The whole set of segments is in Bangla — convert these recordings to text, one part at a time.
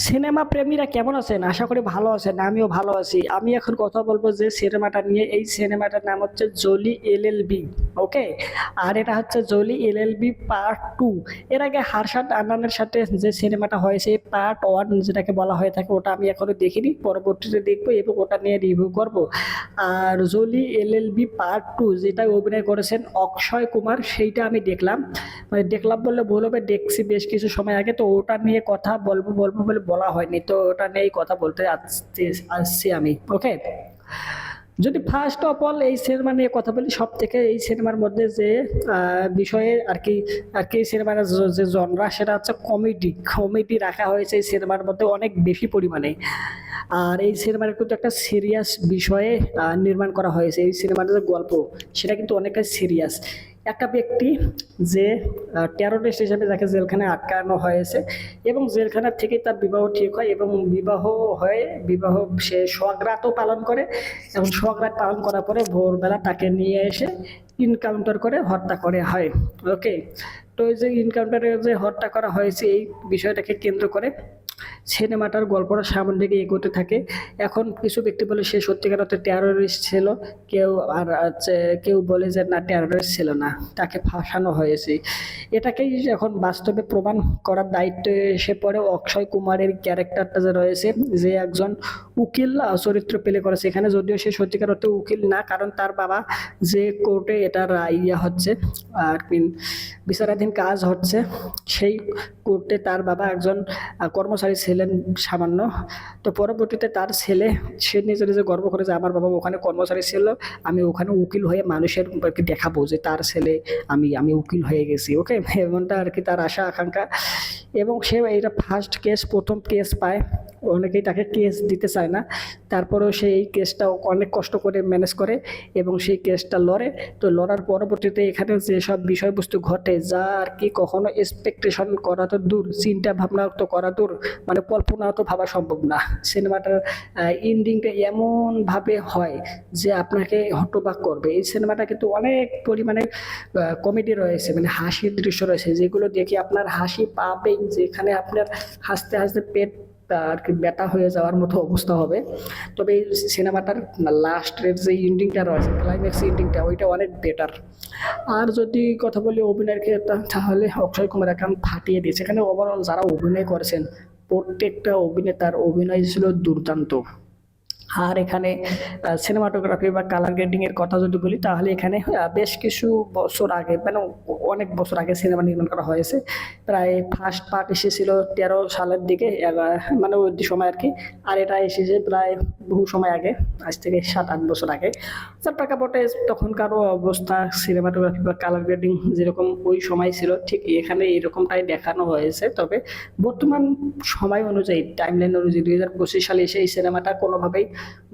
সিনেমা প্রেমীরা কেমন আছেন? আশা করি ভালো আছেন। আমিও ভালো আছি। আমি এখন কথা বলবো যে সিনেমাটা নিয়ে। এই সিনেমাটার নাম হচ্ছে জোলি এলএলবি। ওকে, আর এটা হচ্ছে জোলি এলএলবি পার্ট 2। এর আগে হারশাদ আনানের সাথে যে সিনেমাটা হয়েছে পার্ট 1 যেটাকে বলা হয়ে থাকে, ওটা আমি এখনো দেখিনি, পরবর্তীতে দেখবো এবং ওটা নিয়ে রিভিউ করব। আর জোলি এলএলবি পার্ট 2 যেটা অভিনয় করেছেন অক্ষয় কুমার, সেইটা আমি দেখলাম। মানে দেখলাম বললে ভুল হবে, দেখছি বেশ কিছু সময় আগে। তো ওটা নিয়ে কথা বলবো বলবো বলে বলা হয়নি, তো ওটা নিয়েই কথা বলতে আসছি আমি। ওকে, যদি ফার্স্ট অফ অল এই সিনেমা নিয়ে কথা বলি, সব থেকে এই সিনেমার মধ্যে যে বিষয়ে আর কি সিনেমার যে জনরা, সেটা হচ্ছে কমেডি। কমেডি রাখা হয়েছে এই সিনেমার মধ্যে অনেক বেশি পরিমাণে। আর এই সিনেমার কিন্তু একটা সিরিয়াস বিষয়ে নির্মাণ করা হয়েছে। এই সিনেমার যে গল্প, সেটা কিন্তু অনেকটাই সিরিয়াস। একটা ব্যক্তি যে টেরোরিস্ট হিসেবে যাকে জেলখানে আটকানো হয়েছে, এবং জেলখানার থেকে তার বিবাহ ঠিক হয়, এবং বিবাহ সে সোহাগরাতও পালন করে, এবং সোহাগরাত পালন করার পরে ভোরবেলা তাকে নিয়ে এসে ইনকাউন্টার করে হত্যা করে হয়। ওকে, তো এই যে ইনকাউন্টারে যে হত্যা করা হয়েছে, এই বিষয়টাকে কেন্দ্র করে সিনেমাটার গল্পটা সামনের দিকে এগোতে থাকে। এখন কিছু ব্যক্তি বলে সে সত্যিকার অর্থে টেরোরিস্ট ছিল, কেউ আর হচ্ছে কেউ বলে যে না, টেরোরিস্ট ছিল না, তাকে ফাঁসানো হয়েছে। এটাকেই এখন বাস্তবে প্রমাণ করার দায়িত্ব এসে পড়ে অক্ষয় কুমারের ক্যারেক্টারটা যে রয়েছে, যে একজন উকিল চরিত্র প্লে করেছে এখানে। যদিও সে সত্যিকার অর্থে উকিল না, কারণ তার বাবা যে কোর্টে এটার ইয়ে হচ্ছে আর কি বিচারাধীন কাজ হচ্ছে, সেই কোর্টে তার বাবা একজন কর্মচারী ছিলেন সামান্য। তো পরবর্তীতে তার ছেলে, সে নিজে নিজে গর্ব করে যে আমার বাবা ওখানে কর্মচারী ছিল, আমি ওখানে উকিল হয়ে মানুষের আর কি দেখাবো যে তার ছেলে, আমি আমি উকিল হয়ে গেছি। ওকে, এমনটা আর কি তার আশা আকাঙ্ক্ষা। এবং সে এটা ফার্স্ট কেস, প্রথম কেস পায়। অনেকেই তাকে কেস দিতে চায় না, তারপরেও সে এই কেসটা অনেক কষ্ট করে ম্যানেজ করে এবং সেই কেসটা লড়ে। তো লড়ার পরবর্তীতে এখানে যেসব বিষয়বস্তু ঘটে, যা আর কি কখনো এক্সপেকটেশন করা তো দূর, চিন্তা ভাবনা তো করা দূর, মানে কল্পনা তো ভাবা সম্ভব না। সিনেমাটার এন্ডিংটা এমনভাবে হয় যে আপনাকে হতবাক করবে। এই সিনেমাটা কিন্তু অনেক পরিমাণে কমেডি রয়েছে, মানে হাসির দৃশ্য রয়েছে, যেগুলো দেখে আপনার হাসি পাবেই, যেখানে আপনার হাসতে হাসতে পেট আর কি ব্যথা হয়ে যাওয়ার মতো অবস্থা হবে। তবে এই সিনেমাটার লাস্টের যে এন্ডিংটা রয়েছে, ক্লাইম্যাক্স এন্ডিংটা, ওইটা অনেক বেটার। আর যদি কথা বলি অভিনয়ের ক্ষেত্রে, তাহলে অক্ষয় কুমার এখন ফাটিয়ে দিয়েছে। এখানে ওভারঅল যারা অভিনয় করেছেন, প্রত্যেকটা অভিনেতার অভিনয় ছিল দুর্দান্ত। আর এখানে সিনেমাটোগ্রাফি বা কালার গ্রেডিং এর কথা যদি বলি, তাহলে এখানে বেশ কিছু বছর আগে, মানে অনেক বছর আগে সিনেমা নির্মাণ করা হয়েছে। প্রায় ফার্স্ট পার্ট এসেছিল 13 সালের দিকে, মানে ওই সময় আর কি। আর এটা এসেছে প্রায় বহু সময় আগে, আজ থেকে 7-8 বছর আগে। যার প্রেক্ষাপটে তখনকারও অবস্থা, সিনেমাটোগ্রাফি বা কালার গ্রেডিং যেরকম ওই সময় ছিল, ঠিক এখানে এরকমটাই দেখানো হয়েছে। তবে বর্তমান সময় অনুযায়ী, টাইমলাইন অনুযায়ী 2025 সালে এসে এই সিনেমাটা কোনোভাবেই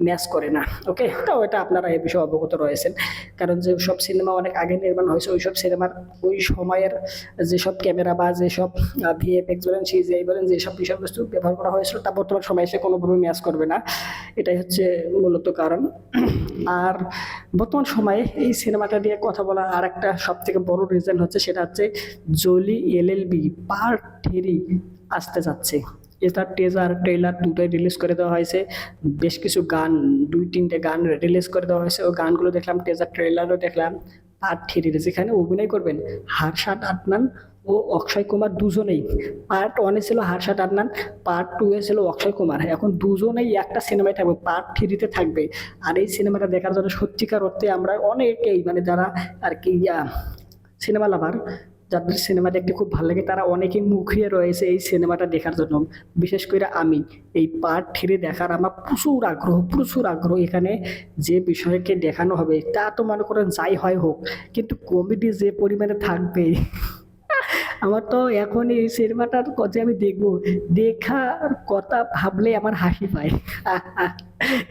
ম্যাচ করে না। ওকে, তো এটা আপনারা এই বিষয়ে অবগত রয়েছেন, কারণ যে সব সিনেমা অনেক আগে নির্মাণ হয়েছে, ওই সব সিনেমার ওই সময়ের যেসব ক্যামেরা বা যেসব ভিএফএক্স বলেন, সিজিআই বলেন, যেসব বিষয়বস্তু ব্যবহার করা হয়েছিল, তা বর্তমান সময়ে এসে কোনোভাবে ম্যাচ করবে না। এটাই হচ্ছে মূলত কারণ। আর বর্তমান সময়ে এই সিনেমাটা দিয়ে কথা বলার আর একটা সব থেকে বড় রিজন হচ্ছে, সেটা হচ্ছে জোলি এলএলবি পার্ট 3 আসতে যাচ্ছে। এটার টিজার ট্রেলার দুটোই রিলিজ করে দেওয়া হয়েছে। বেশ কিছু গান, 2-3টে গান রিলিজ করে দেওয়া হয়েছে। ওই গানগুলো দেখলাম, টিজার ট্রেলারও দেখলাম। পার্ট 3 যেখানে অভিনয় করবেন হারশাদ আদনান ও অক্ষয় কুমার, দুজনেই। পার্ট 1-এ ছিল হারশাদ আদনান, পার্ট 2-এ ছিল অক্ষয় কুমার। এখন দুজনেই একটা সিনেমায় থাকবে, পার্ট 3-তে থাকবে। আর এই সিনেমাটা দেখার জন্য সত্যিকার অর্থে আমরা অনেকেই, মানে যারা আর কি সিনেমা লাভার, যাদের সিনেমা দেখতে খুব ভালো লাগে, তারা অনেকেই মুখিয়ে রয়েছে এই সিনেমাটা দেখার জন্য। বিশেষ করে আমি এই পার্ট 3 দেখার আমার প্রচুর আগ্রহ, প্রচুর আগ্রহ। এখানে যে বিষয়কে দেখানো হবে, তা তো মনে করেন যাই হয় হোক, কিন্তু কমেডি যে পরিমাণে থাকবে, আমার তো এখন এই সিনেমাটার কথা আমি দেখবো, দেখার কথা ভাবলে আমার হাসি পায়।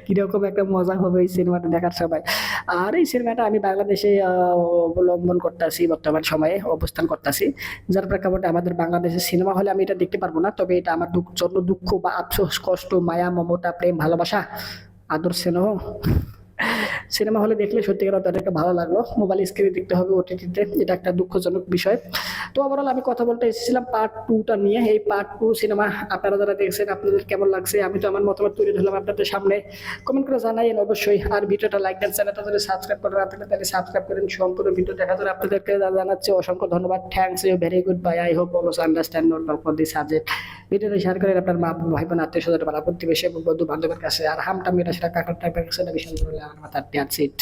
কিরকম একটা মজা হবে এই সিনেমাটা দেখার সময়। আর এই সিনেমাটা আমি বাংলাদেশে অবলম্বন করতেছি, বর্তমান সময়ে অবস্থান করতেছি। যার প্রেক্ষাপটে আমাদের বাংলাদেশের সিনেমা হলে আমি এটা দেখতে পারবো না। তবে এটা আমার জন্য দুঃখ বা আফসোস, কষ্ট, মায়া, মমতা, প্রেম, ভালোবাসা, আদর, স্নেহ সিনেমা হলে দেখলে সত্যিকার অর্থে অনেকটা ভালো লাগলো, মোবাইল স্ক্রিনে দেখতে হবে ওটিটিতে, এটা একটা দুঃখজনক বিষয়। তো ওভারঅল আমি কথা বলতে এসেছিলাম পার্ট টুটা নিয়ে। এই পার্ট টু সিনেমা আপনারা যারা দেখছেন আপনাদের কেমন লাগছে, আমি তো আমার মতামত তুলে ধরলাম আপনাদের সামনে, কমেন্ট করে জানাইন অবশ্যই। আর ভিডিওটা লাইক দেন, চ্যানেলটা যদি সাবস্ক্রাইব করে না থাকলে তাহলে সাবস্ক্রাইব করেন। সম্পূর্ণ ভিডিও দেখার জন্য আপনাদেরকে জানাচ্ছি অসংখ্য ধন্যবাদ। Thanks you very good bye. I hope also understand note down for this subject. ভিডিওটা শেয়ার করেন আপনার মা ভাই বোন আত্মীয় স্বজন পাড়া প্রতিবেশী এবং বন্ধু বান্ধবের কাছে। আর হামটা মেয়েটা সেটা কাকার টাইপের কাছে, এটা ভীষণ ভালো লাগে আমার। That's it.